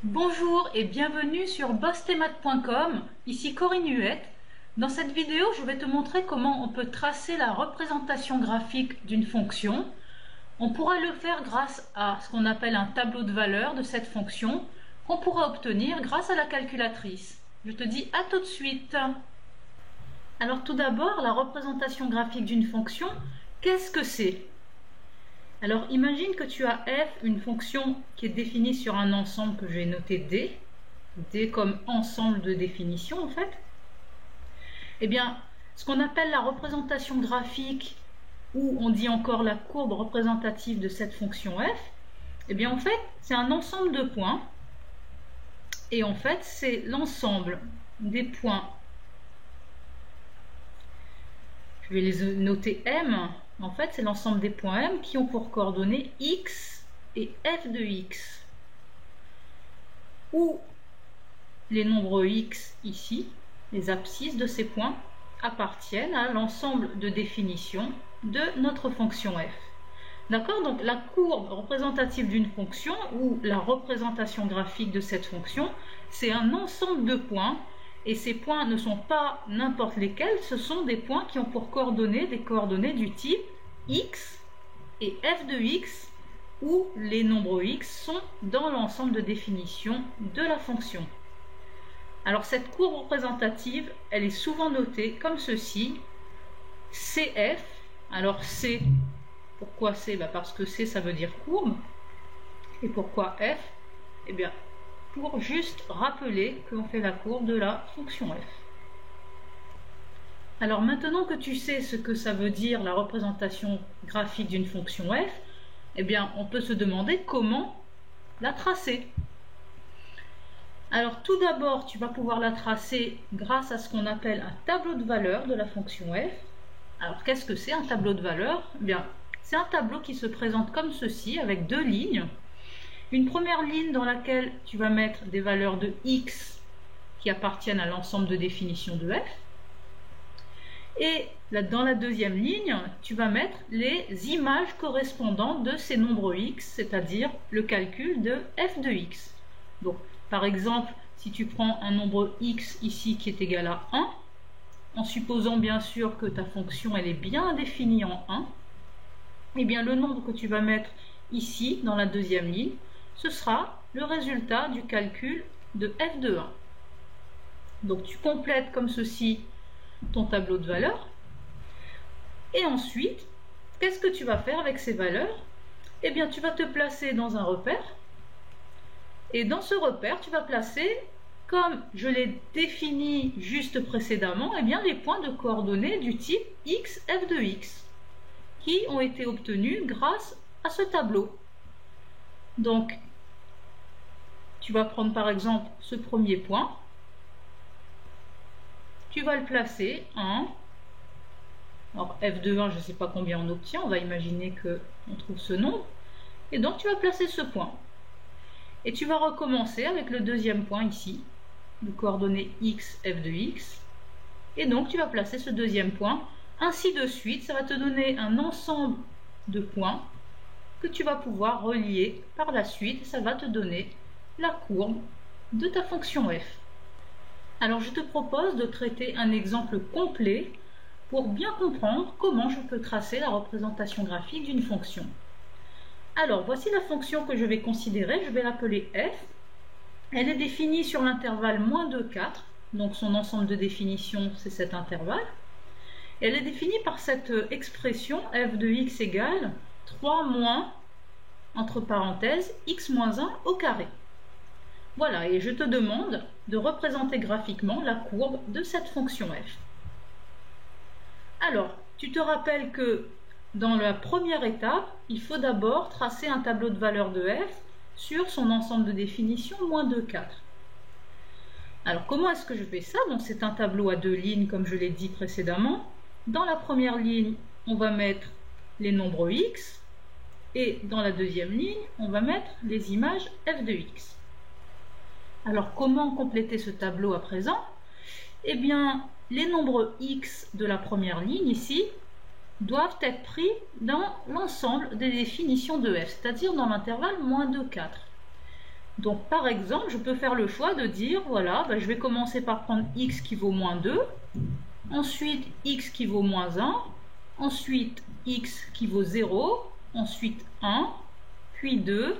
Bonjour et bienvenue sur bossthemath.com, ici Corinne Huette. Dans cette vidéo, je vais te montrer comment on peut tracer la représentation graphique d'une fonction. On pourra le faire grâce à ce qu'on appelle un tableau de valeur de cette fonction qu'on pourra obtenir grâce à la calculatrice. Je te dis à tout de suite. Alors tout d'abord, la représentation graphique d'une fonction, qu'est-ce que c'est ? Alors imagine que tu as f, une fonction qui est définie sur un ensemble que j'ai noté D comme ensemble de définition en fait. Eh bien, ce qu'on appelle la représentation graphique, ou on dit encore la courbe représentative de cette fonction f, eh bien en fait c'est un ensemble de points, et en fait c'est l'ensemble des points, je vais les noter M. En fait, c'est l'ensemble des points M qui ont pour coordonnées x et f de x, où les nombres x ici, les abscisses de ces points, appartiennent à l'ensemble de définition de notre fonction f. D'accord? Donc la courbe représentative d'une fonction, ou la représentation graphique de cette fonction, c'est un ensemble de points, et ces points ne sont pas n'importe lesquels, ce sont des points qui ont pour coordonnées des coordonnées du type x et f de x, où les nombres x sont dans l'ensemble de définition de la fonction. Alors cette courbe représentative, elle est souvent notée comme ceci, CF. Alors C, pourquoi C? Parce que C, ça veut dire courbe. Et pourquoi F? Eh bien, pour juste rappeler qu'on fait la courbe de la fonction f. Alors maintenant que tu sais ce que ça veut dire la représentation graphique d'une fonction f, eh bien on peut se demander comment la tracer. Alors tout d'abord, tu vas pouvoir la tracer grâce à ce qu'on appelle un tableau de valeur de la fonction f. Alors qu'est-ce que c'est un tableau de valeur? Eh bien, c'est un tableau qui se présente comme ceci, avec deux lignes. Une première ligne dans laquelle tu vas mettre des valeurs de x qui appartiennent à l'ensemble de définition de f. Et dans la deuxième ligne, tu vas mettre les images correspondantes de ces nombres x, c'est-à-dire le calcul de f de x. Donc, par exemple, si tu prends un nombre x ici qui est égal à 1, en supposant bien sûr que ta fonction elle est bien définie en 1, eh bien le nombre que tu vas mettre ici dans la deuxième ligne, ce sera le résultat du calcul de f de 1. Donc tu complètes comme ceci ton tableau de valeurs. Et ensuite, qu'est-ce que tu vas faire avec ces valeurs? Eh bien, tu vas te placer dans un repère. Et dans ce repère, tu vas placer, comme je l'ai défini juste précédemment, eh bien, les points de coordonnées du type x, f de x, qui ont été obtenus grâce à ce tableau. Donc, tu vas prendre par exemple ce premier point, tu vas le placer en, alors f de 1, je ne sais pas combien on obtient, on va imaginer qu'on trouve ce nombre, et donc tu vas placer ce point. Et tu vas recommencer avec le deuxième point ici, de coordonnées x, f de x, et donc tu vas placer ce deuxième point, ainsi de suite, ça va te donner un ensemble de points que tu vas pouvoir relier par la suite, ça va te donner la courbe de ta fonction f. Alors je te propose de traiter un exemple complet pour bien comprendre comment je peux tracer la représentation graphique d'une fonction. Alors voici la fonction que je vais considérer, je vais l'appeler f. Elle est définie sur l'intervalle -2, 4, donc son ensemble de définition c'est cet intervalle. Elle est définie par cette expression f de x égale 3 moins, entre parenthèses, x moins 1 au carré. Voilà, et je te demande de représenter graphiquement la courbe de cette fonction f. Alors, tu te rappelles que dans la première étape, il faut d'abord tracer un tableau de valeur de f sur son ensemble de définition -2, 4. Alors, comment est-ce que je fais ça? Donc, c'est un tableau à deux lignes, comme je l'ai dit précédemment. Dans la première ligne, on va mettre les nombres x, et dans la deuxième ligne, on va mettre les images f de x. Alors, comment compléter ce tableau à présent? Eh bien, les nombres x de la première ligne ici doivent être pris dans l'ensemble des définitions de f, c'est-à-dire dans l'intervalle -2, 4. Donc par exemple, je peux faire le choix de dire, voilà, je vais commencer par prendre x qui vaut moins 2, ensuite x qui vaut moins 1, ensuite x qui vaut 0, ensuite 1, puis 2,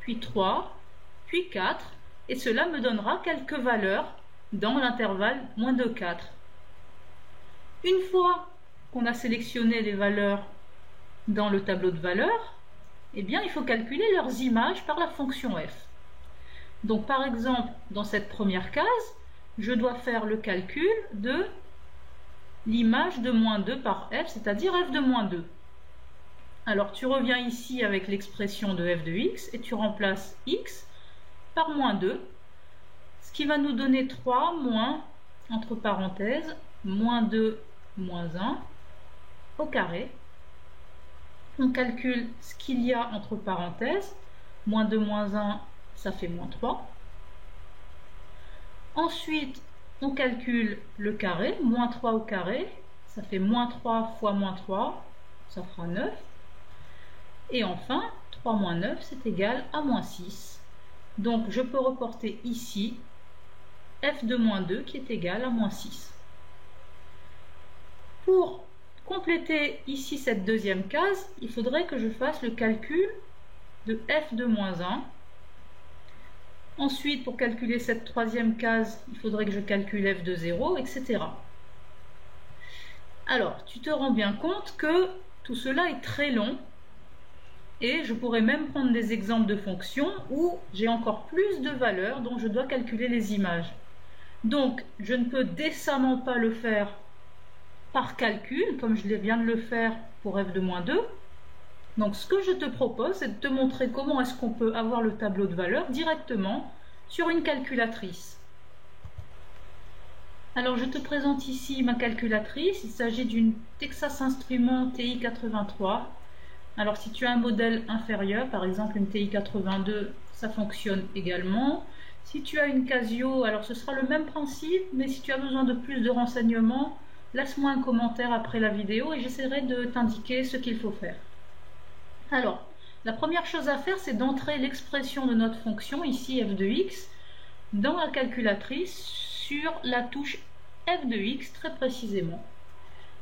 puis 3, puis 4, et cela me donnera quelques valeurs dans l'intervalle moins 2, 4. Une fois qu'on a sélectionné les valeurs dans le tableau de valeurs, eh bien, il faut calculer leurs images par la fonction f. Donc, par exemple, dans cette première case, je dois faire le calcul de l'image de moins 2 par f, c'est-à-dire f de moins 2. Alors, tu reviens ici avec l'expression de f de x et tu remplaces x par moins 2, ce qui va nous donner 3 moins, entre parenthèses, moins 2 moins 1 au carré. On calcule ce qu'il y a entre parenthèses, moins 2 moins 1, ça fait moins 3. Ensuite, on calcule le carré, moins 3 au carré, ça fait moins 3 fois moins 3, ça fera 9. Et enfin, 3 moins 9, c'est égal à moins 6. Donc, je peux reporter ici f de moins 2 qui est égal à moins 6. Pour compléter ici cette deuxième case, il faudrait que je fasse le calcul de f de moins 1. Ensuite, pour calculer cette troisième case, il faudrait que je calcule f de 0, etc. Alors, tu te rends bien compte que tout cela est très long et je pourrais même prendre des exemples de fonctions où j'ai encore plus de valeurs dont je dois calculer les images. Donc, je ne peux décemment pas le faire par calcul, comme je viens de le faire pour f de moins 2. Donc, ce que je te propose, c'est de te montrer comment est-ce qu'on peut avoir le tableau de valeurs directement sur une calculatrice. Alors, je te présente ici ma calculatrice. Il s'agit d'une Texas Instruments TI-83. Alors, si tu as un modèle inférieur, par exemple une TI-82, ça fonctionne également. Si tu as une Casio, alors ce sera le même principe, mais si tu as besoin de plus de renseignements, laisse-moi un commentaire après la vidéo et j'essaierai de t'indiquer ce qu'il faut faire. Alors, la première chose à faire, c'est d'entrer l'expression de notre fonction, ici f de x, dans la calculatrice sur la touche f de x très précisément.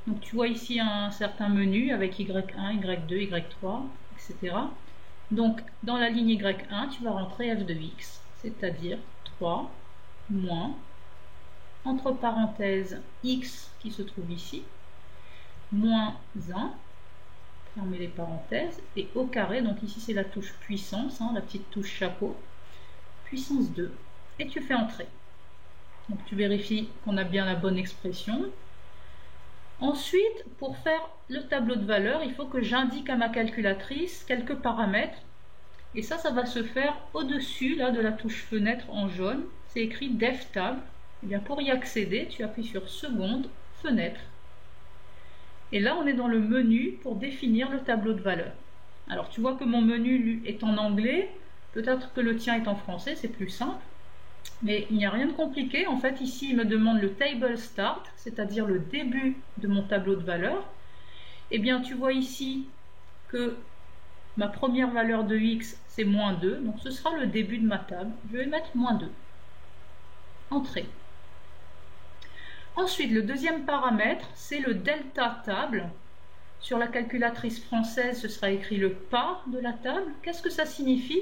Donc tu vois ici un certain menu avec y1, y2, y3, etc. Donc dans la ligne y1, tu vas rentrer f de x, c'est-à-dire 3 moins, entre parenthèses, x qui se trouve ici, moins 1, fermez les parenthèses, et au carré, donc ici c'est la touche puissance, la petite touche chapeau, puissance 2, et tu fais entrer. Donc tu vérifies qu'on a bien la bonne expression. Ensuite, pour faire le tableau de valeurs, il faut que j'indique à ma calculatrice quelques paramètres, et ça va se faire au-dessus là de la touche fenêtre en jaune, c'est écrit Dev Tab. Et bien pour y accéder, tu appuies sur seconde, fenêtre. Et là, on est dans le menu pour définir le tableau de valeurs. Alors, tu vois que mon menu lui, est en anglais. Peut-être que le tien est en français, c'est plus simple. Mais il n'y a rien de compliqué. En fait, ici, il me demande le Table Start, c'est-à-dire le début de mon tableau de valeurs. Eh bien, tu vois ici que ma première valeur de x, c'est moins 2. Donc, ce sera le début de ma table. Je vais mettre moins 2. Entrée. Ensuite, le deuxième paramètre, c'est le delta table. Sur la calculatrice française, ce sera écrit le pas de la table. Qu'est-ce que ça signifie?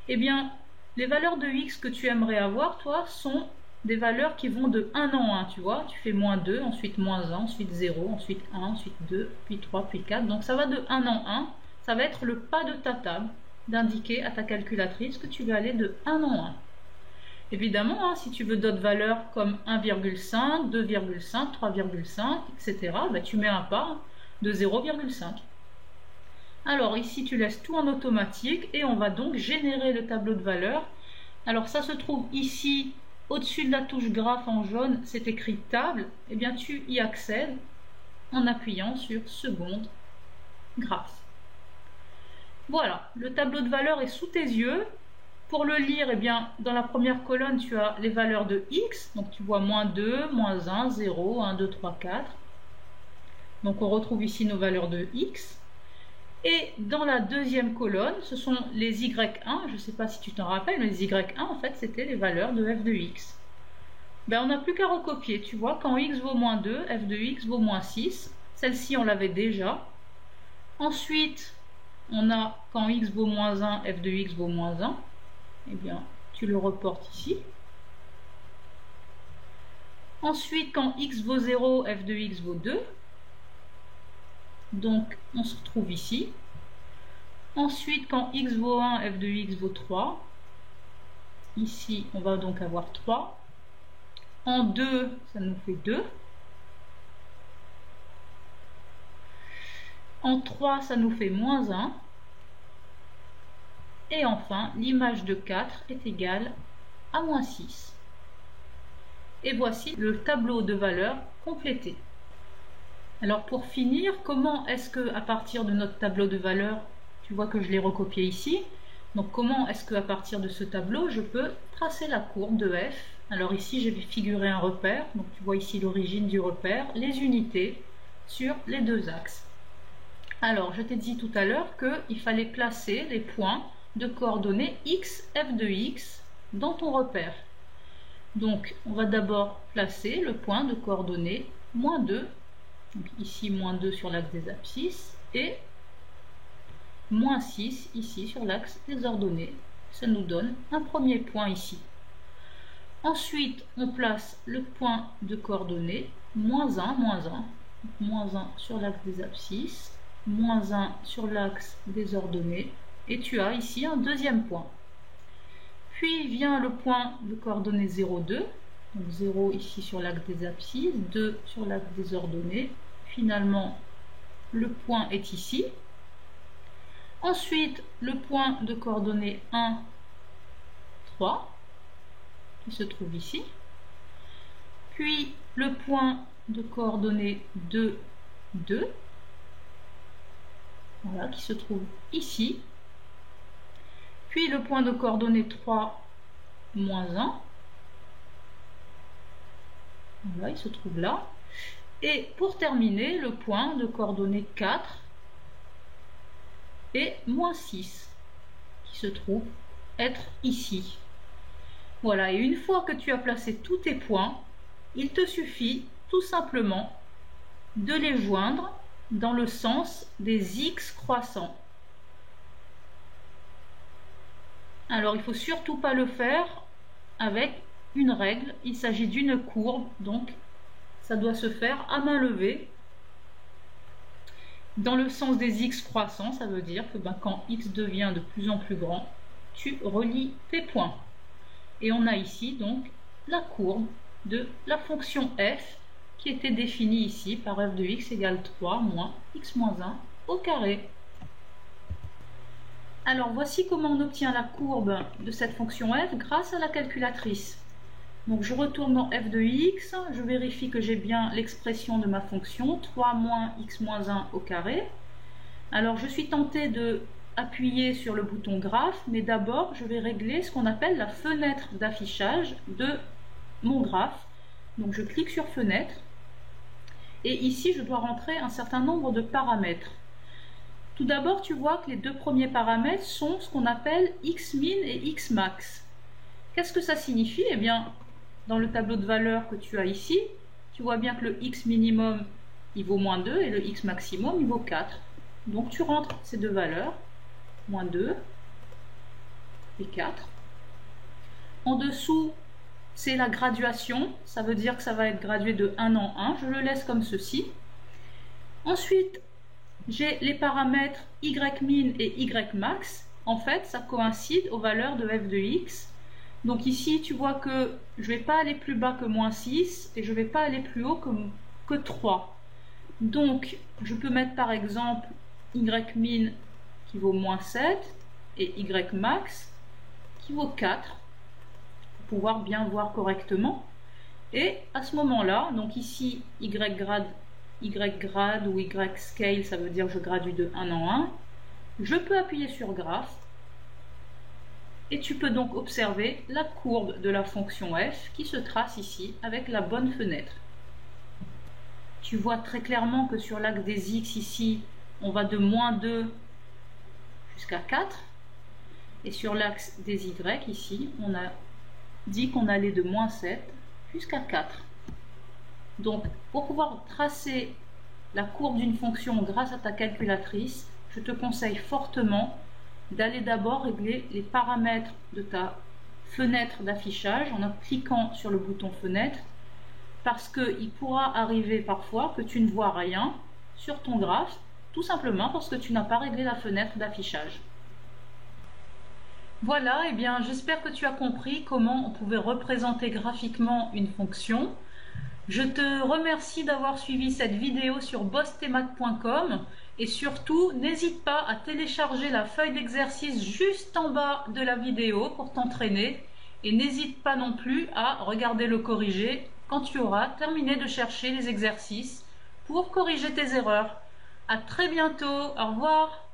Eh bien, les valeurs de x que tu aimerais avoir, toi, sont des valeurs qui vont de 1 en 1, tu vois. Tu fais moins 2, ensuite moins 1, ensuite 0, ensuite 1, ensuite 2, puis 3, puis 4. Donc ça va de 1 en 1. Ça va être le pas de ta table d'indiquer à ta calculatrice que tu vas aller de 1 en 1. Évidemment, si tu veux d'autres valeurs comme 1,5, 2,5, 3,5, etc., tu mets un pas de 0,5. Alors ici, tu laisses tout en automatique et on va donc générer le tableau de valeurs. Alors ça se trouve ici, au-dessus de la touche graphe en jaune, c'est écrit table. Eh bien, tu y accèdes en appuyant sur seconde, graphe. Voilà, le tableau de valeurs est sous tes yeux. Pour le lire, eh bien, dans la première colonne, tu as les valeurs de x. Donc, tu vois moins 2, moins 1, 0, 1, 2, 3, 4. Donc, on retrouve ici nos valeurs de x. Et dans la deuxième colonne, ce sont les y1. Je ne sais pas si tu t'en rappelles, mais les y1, en fait, c'était les valeurs de f de x. Ben, on n'a plus qu'à recopier. Tu vois, quand x vaut moins 2, f de x vaut moins 6. Celle-ci, on l'avait déjà. Ensuite, on a quand x vaut moins 1, f de x vaut moins 1. Eh bien, tu le reportes ici. Ensuite, quand x vaut 0, f de x vaut 2. Donc, on se retrouve ici. Ensuite, quand x vaut 1, f de x vaut 3. Ici, on va donc avoir 3. En 2, ça nous fait 2. En 3, ça nous fait moins 1. Et enfin, l'image de 4 est égale à moins 6. Et voici le tableau de valeurs complété. Alors pour finir, comment est-ce que à partir de notre tableau de valeurs, tu vois que je l'ai recopié ici, donc comment est-ce que à partir de ce tableau, je peux tracer la courbe de f. Alors ici, j'ai figuré un repère, donc tu vois ici l'origine du repère, les unités sur les deux axes. Alors, je t'ai dit tout à l'heure qu'il fallait placer les points de coordonnées x, f de x dans ton repère. Donc, on va d'abord placer le point de coordonnées moins 2, donc ici moins 2 sur l'axe des abscisses, et moins 6 ici sur l'axe des ordonnées. Ça nous donne un premier point ici. Ensuite, on place le point de coordonnées moins 1, moins 1 sur l'axe des abscisses, moins 1 sur l'axe des ordonnées, et tu as ici un deuxième point. Puis vient le point de coordonnées 0, 2, donc 0 ici sur l'axe des abscisses, 2 sur l'axe des ordonnées. Finalement, le point est ici. Ensuite, le point de coordonnées 1, 3, qui se trouve ici. Puis le point de coordonnées 2, 2, voilà, qui se trouve ici. Puis le point de coordonnées 3, moins 1. Voilà, il se trouve là. Et pour terminer, le point de coordonnées 4 et moins 6, qui se trouve être ici. Voilà, et une fois que tu as placé tous tes points, il te suffit tout simplement de les joindre dans le sens des x croissants. Alors, il ne faut surtout pas le faire avec une règle. Il s'agit d'une courbe, donc ça doit se faire à main levée. Dans le sens des x croissants, ça veut dire que quand x devient de plus en plus grand, tu relis tes points. Et on a ici donc la courbe de la fonction f qui était définie ici par f de x égale 3 moins x moins 1 au carré. Alors voici comment on obtient la courbe de cette fonction f grâce à la calculatrice. Donc je retourne dans f de x, je vérifie que j'ai bien l'expression de ma fonction 3 moins x moins 1 au carré. Alors je suis tentée de appuyer sur le bouton graphe, mais d'abord je vais régler ce qu'on appelle la fenêtre d'affichage de mon graphe. Donc je clique sur fenêtre et ici je dois rentrer un certain nombre de paramètres. Tout d'abord, tu vois que les deux premiers paramètres sont ce qu'on appelle x-min et x-max. Qu'est-ce que ça signifie? Eh bien, dans le tableau de valeurs que tu as ici, tu vois bien que le x-minimum, il vaut moins 2 et le x-maximum, il vaut 4. Donc tu rentres ces deux valeurs, moins 2 et 4. En dessous, c'est la graduation, ça veut dire que ça va être gradué de 1 en 1. Je le laisse comme ceci. Ensuite, j'ai les paramètres y-min et y-max. En fait, ça coïncide aux valeurs de f de x. Donc ici, tu vois que je ne vais pas aller plus bas que moins 6 et je ne vais pas aller plus haut que 3. Donc, je peux mettre par exemple y-min qui vaut moins 7 et y-max qui vaut 4 pour pouvoir bien voir correctement. Et à ce moment-là, donc ici, y-grade ou y-scale, ça veut dire que je gradue de 1 en 1. Je peux appuyer sur graphe et tu peux donc observer la courbe de la fonction f qui se trace ici avec la bonne fenêtre. Tu vois très clairement que sur l'axe des x ici, on va de moins 2 jusqu'à 4. Et sur l'axe des Y, ici, on a dit qu'on allait de moins 7 jusqu'à 4. Donc, pour pouvoir tracer la courbe d'une fonction grâce à ta calculatrice, je te conseille fortement d'aller d'abord régler les paramètres de ta fenêtre d'affichage en cliquant sur le bouton fenêtre, parce qu'il pourra arriver parfois que tu ne vois rien sur ton graphe, tout simplement parce que tu n'as pas réglé la fenêtre d'affichage. Voilà, et bien j'espère que tu as compris comment on pouvait représenter graphiquement une fonction. Je te remercie d'avoir suivi cette vidéo sur bossthemath.com et surtout n'hésite pas à télécharger la feuille d'exercice juste en bas de la vidéo pour t'entraîner et n'hésite pas non plus à regarder le corriger quand tu auras terminé de chercher les exercices pour corriger tes erreurs. À très bientôt, au revoir.